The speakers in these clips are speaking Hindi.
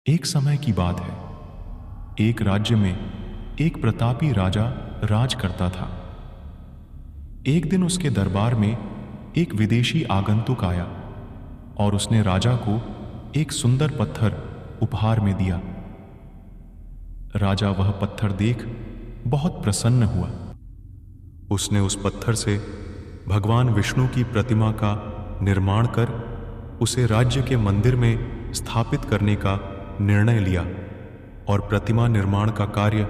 एक समय की बात है। एक राज्य में एक प्रतापी राजा राज करता था। एक दिन उसके दरबार में एक विदेशी आगंतुक आया और उसने राजा को एक सुंदर पत्थर उपहार में दिया। राजा वह पत्थर देख बहुत प्रसन्न हुआ। उसने उस पत्थर से भगवान विष्णु की प्रतिमा का निर्माण कर उसे राज्य के मंदिर में स्थापित करने का निर्णय लिया और प्रतिमा निर्माण का कार्य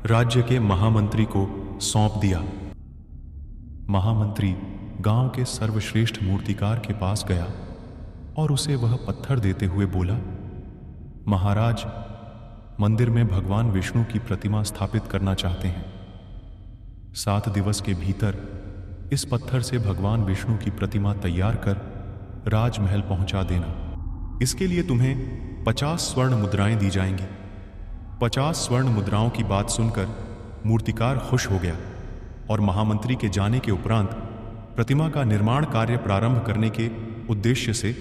राज्य के महामंत्री को सौंप दिया। महामंत्री गांव के सर्वश्रेष्ठ मूर्तिकार के पास गया और उसे वह पत्थर देते हुए बोला, महाराज, मंदिर में भगवान विष्णु की प्रतिमा स्थापित करना चाहते हैं। 7 दिवस के भीतर इस पत्थर से भगवान विष्णु की प्रतिमा तैयार कर राजमहल पहुंचा देना। इसके लिए तुम्हें 50 स्वर्ण मुद्राएं दी जाएंगी। 50 स्वर्ण मुद्राओं की बात सुनकर मूर्तिकार खुश हो गया और महामंत्री के जाने के उपरांत प्रतिमा का निर्माण कार्य प्रारंभ करने के उद्देश्य से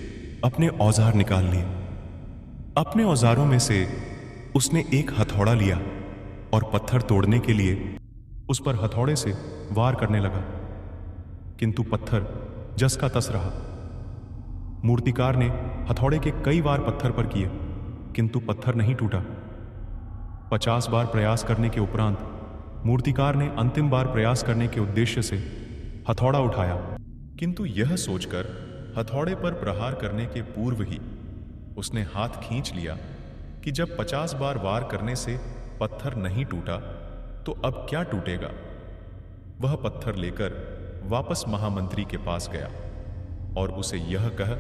अपने औजार निकाल लिए। अपने औजारों में से उसने एक हथौड़ा लिया और पत्थर तोड़ने के लिए उस पर हथौड़े से वार करने लगा, किंतु पत्थर जस का तस रहा। मूर्तिकार ने हथौड़े के कई वार पत्थर पर किए, किंतु पत्थर नहीं टूटा। 50 बार प्रयास करने के उपरांत मूर्तिकार ने अंतिम बार प्रयास करने के उद्देश्य से हथौड़ा उठाया, किंतु यह सोचकर हथौड़े पर प्रहार करने के पूर्व ही उसने हाथ खींच लिया कि जब 50 बार वार करने से पत्थर नहीं टूटा तो अब क्या टूटेगा। वह पत्थर लेकर वापस महामंत्री के पास गया और उसे यह कह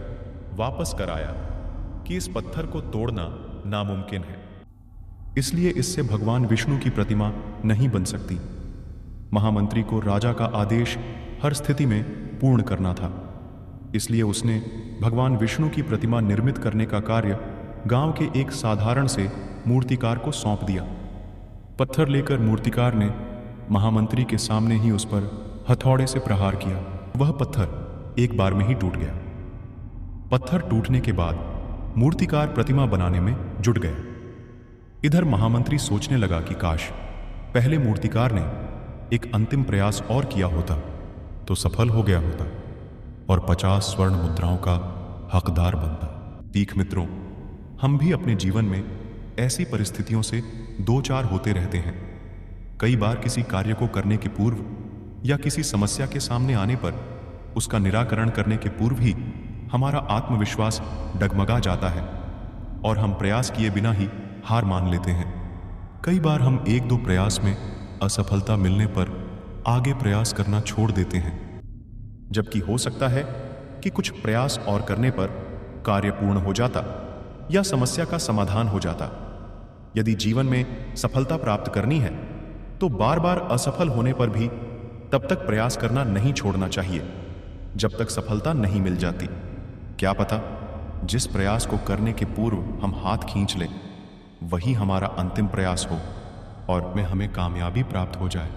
वापस कराया कि इस पत्थर को तोड़ना नामुमकिन है, इसलिए इससे भगवान विष्णु की प्रतिमा नहीं बन सकती। महामंत्री को राजा का आदेश हर स्थिति में पूर्ण करना था, इसलिए उसने भगवान विष्णु की प्रतिमा निर्मित करने का कार्य गांव के एक साधारण से मूर्तिकार को सौंप दिया। पत्थर लेकर मूर्तिकार ने महामंत्री के सामने ही उस पर हथौड़े से प्रहार किया। वह पत्थर एक बार में ही टूट गया। पत्थर टूटने के बाद मूर्तिकार प्रतिमा बनाने में जुट गया। इधर महामंत्री सोचने लगा कि काश पहले मूर्तिकार ने एक अंतिम प्रयास और किया होता तो सफल हो गया होता और 50 स्वर्ण मुद्राओं का हकदार बनता। तीख मित्रों, हम भी अपने जीवन में ऐसी परिस्थितियों से दो चार होते रहते हैं। कई बार किसी कार्य को करने के पूर्व या किसी समस्या के सामने आने पर उसका निराकरण करने के पूर्व ही हमारा आत्मविश्वास डगमगा जाता है और हम प्रयास किए बिना ही हार मान लेते हैं। कई बार हम 1-2 प्रयास में असफलता मिलने पर आगे प्रयास करना छोड़ देते हैं, जबकि हो सकता है कि कुछ प्रयास और करने पर कार्य पूर्ण हो जाता या समस्या का समाधान हो जाता। यदि जीवन में सफलता प्राप्त करनी है तो बार बार असफल होने पर भी तब तक प्रयास करना नहीं छोड़ना चाहिए जब तक सफलता नहीं मिल जाती। क्या पता जिस प्रयास को करने के पूर्व हम हाथ खींच लें वही हमारा अंतिम प्रयास हो और में हमें कामयाबी प्राप्त हो जाए।